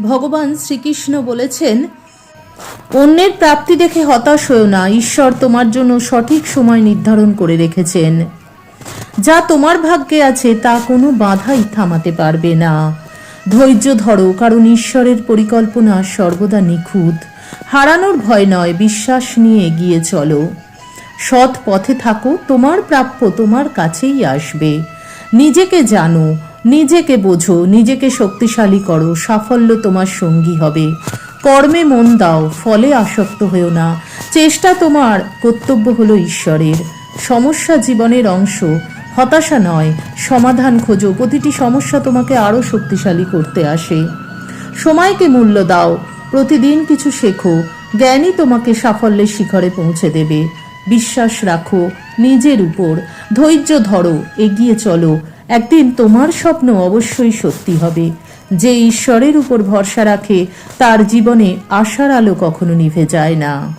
ভগবান শ্রীকৃষ্ণ বলেছেন, অন্যের প্রাপ্তি দেখে হতাশ হও না, ঈশ্বর তোমার জন্য সঠিক সময় নির্ধারণ করে রেখেছেন। যা তোমার ভাগ্যে আছে তা কোনো বাধাই থামাতে পারবে না। ধৈর্য ধরো, কারণ ঈশ্বরের পরিকল্পনা সর্বদা নিখুঁত। হারানোর ভয় নয়, বিশ্বাস নিয়ে এগিয়ে চলো। সৎ পথে থাকো, তোমার প্রাপ্য তোমার কাছেই আসবে। নিজেকে জানো, নিজেকে বোঝো, নিজেকে শক্তিশালী করো, সাফল্য তোমার সঙ্গী হবে। কর্মে মন দাও, ফলে আসক্ত হয়েও না। চেষ্টা তোমার, কর্তব্য হলো ঈশ্বরের। সমস্যা জীবনের অংশ, হতাশা নয়, সমাধান খোঁজো। প্রতিটি সমস্যা তোমাকে আরও শক্তিশালী করতে আসে। সময়কে মূল্য দাও, প্রতিদিন কিছু শেখো। জ্ঞানই তোমাকে সাফল্যের শিখরে পৌঁছে দেবে। বিশ্বাস রাখো নিজের উপর, ধৈর্য ধরো, এগিয়ে চলো। একদিন তোমার স্বপ্ন অবশ্যই সত্যি হবে। যে ঈশ্বরের উপর ভরসা রাখে তার জীবনে আশার আলো কখনো নিভে যায় না।